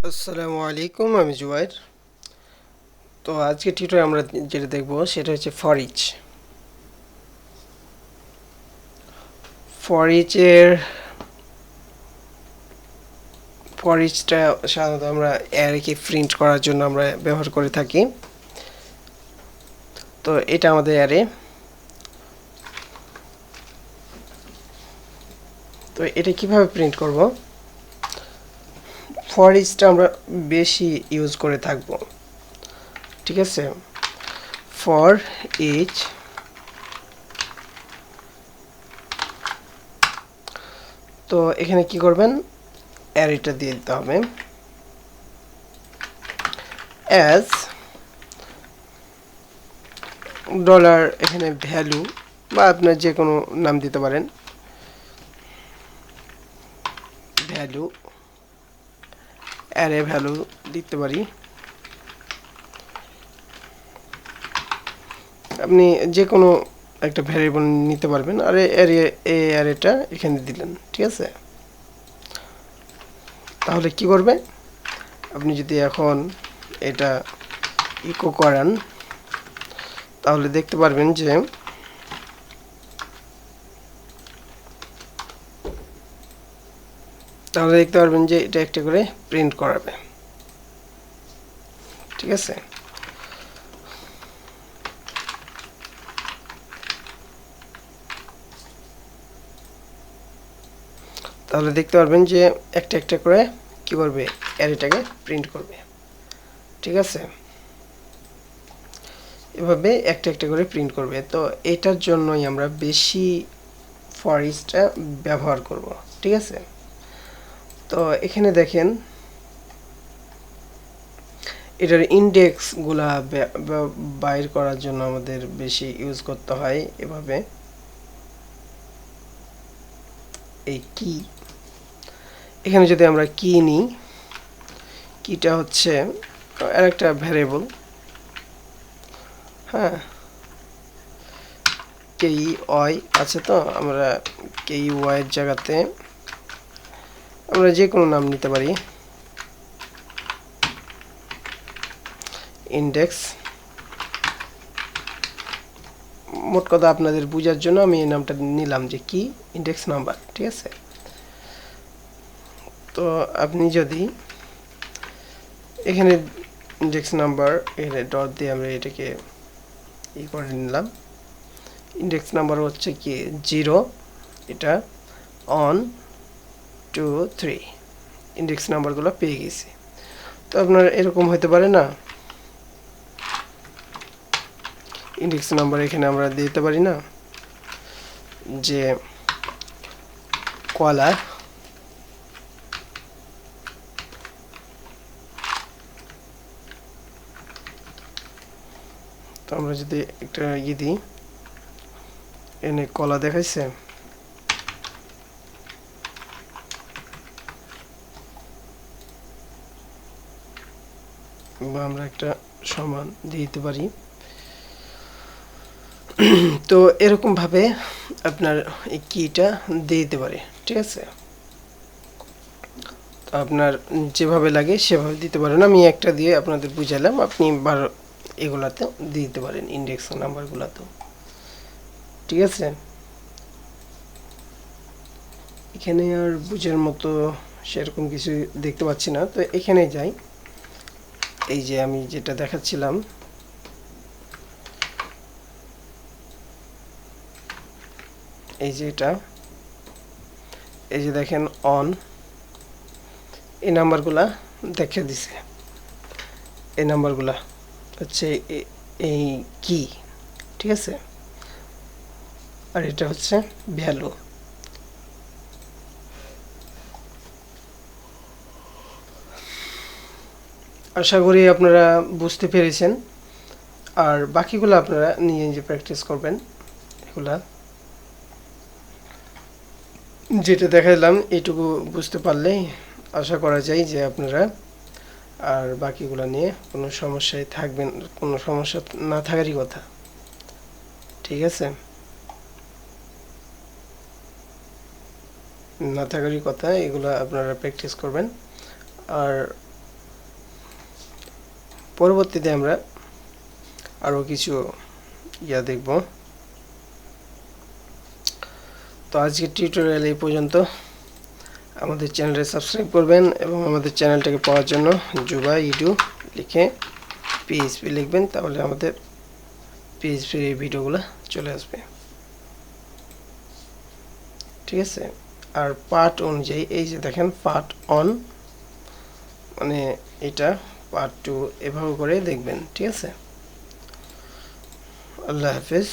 আসসালামু আলাইকুম, আমি জুবাইর। তো আজকে টিউটোরিয়াল আমরা যেটা দেখব সেটা হচ্ছে ফর ইচের ফর ইচটা সাধারণত আমরা অ্যারেকে প্রিন্ট করার জন্য আমরা ব্যবহার করে থাকি। তো এটা আমাদের অ্যারে। তো এটা কিভাবে প্রিন্ট করব? ফর ইচটা আমরা বেশি ইউজ করে থাকবো, ঠিক আছে। ফর ইচ তো এখানে কি করবেন, অ্যারেটা দিয়ে দিতে হবে অ্যাজ ডলার, এখানে ভ্যালু বা আপনার যে কোনো নাম দিতে পারেন, ভ্যালু, অ্যারে ভ্যালু দিতে পারি। আপনি যে কোনো একটা ভ্যারিয়েবল নিতে পারবেন, আর এই অ্যারেটা এখানে দিলেন, ঠিক আছে। তাহলে কি করবে, আপনি যদি এখন এটা ইকো করান তাহলে দেখতে পারবেন যে এটা একটা করে প্রিন্ট করাবে, ঠিক আছে। তাহলে দেখতে পারবেন যে একটা একটা করে কি করবে, অ্যারেটাকে প্রিন্ট করবে, ঠিক আছে। এভাবে একটা একটা করে প্রিন্ট করবে। তো এটার জন্যই আমরা বেশি ফর ইচটা ব্যবহার করব, ঠিক আছে। তো এখানে দেখেন এটার ইন্ডেক্সগুলা বাইর করার জন্য আমাদের বেশি ইউজ করতে হয় এভাবে। এই কি, এখানে যদি আমরা কি নিই, কিটা হচ্ছে আর একটা ভ্যারিয়েবল, হ্যাঁ, কে ওয়াই আছে। তো আমরা কে ওয়াই এর জায়গাতে আমরা যে কোনো নাম নিতে পারি, ইন্ডেক্স। মোট কথা আপনাদের বোঝার জন্য আমি এই নামটা নিলাম যে কি ইন্ডেক্স নাম্বার, ঠিক আছে। তো আপনি যদি এখানে ইন্ডেক্স নাম্বার, এখানে ডট দিয়ে আমরা এটাকে করে নিলাম। ইন্ডেক্স নাম্বার হচ্ছে কি 0, এটা 1 2 3 ইন্ডেক্স নাম্বারগুলো পেয়ে গেছি। তো আপনার এরকম হতে পারে না, ইন্ডেক্স নাম্বার এখানে আমরা দিতে পারি না যে কলা, তো আমরা যদি একটা দিই, এনে কলা দেখাইছে, বা আমরা একটা সমান দিয়ে দিতে পারি। তো এরকম ভাবে আপনার এই কিটা দিয়ে দিতে পারে, ঠিক আছে। তো আপনার যেভাবে লাগে সেভাবে দিতে পারেন। আমি একটা দিয়ে আপনাদের বুঝালাম, আপনি এগুলাতে দিয়ে দিতে পারেন, ইন্ডেক্স নাম্বারগুলোতেও, ঠিক আছে। এখানে আর বুঝার মতো সেরকম কিছু দেখতে পাচ্ছি না। তো এখানে যাই, এই যে আমি যেটা দেখাচ্ছিলাম, এই যে এটা, এই যে দেখেন অন, এই নাম্বারগুলা দেখে দিছে। এই নাম্বারগুলা হচ্ছে এই কি, ঠিক আছে। আর এটা হচ্ছে ভ্যালু। আশা করি আপনারা বুঝতে পেরেছেন। আর বাকিগুলো আপনারা নিজে নিজে প্র্যাকটিস করবেন। এগুলা যেটা দেখালাম এইটুকু বুঝতে পারলেই আশা করা যায় যে আপনারা আর বাকিগুলো নিয়ে কোনো সমস্যায় থাকবেন, কোনো সমস্যা না থাকারই কথা, ঠিক আছে, না থাকারই কথা। এগুলো আপনারা প্র্যাকটিস করবেন। আর পরবর্তীতে আমরা আরও কিছু দেখব। তো আজকের টিউটোরিয়াল এই পর্যন্ত। আমাদের চ্যানেলটি সাবস্ক্রাইব করবেন এবং আমাদের চ্যানেলটাকে পাওয়ার জন্য জুবা ইডু লিখে PHP লিখবেন, তাহলে আমাদের PHP এর এই ভিডিওগুলো চলে আসবে। ঠিক আছে। আর পার্ট অনুযায়ী এই যে দেখেন পার্ট 1 মানে এটা পার্ট 2 এভাবে করে দেখবেন। ঠিক আছে। আল্লাহ হাফেজ।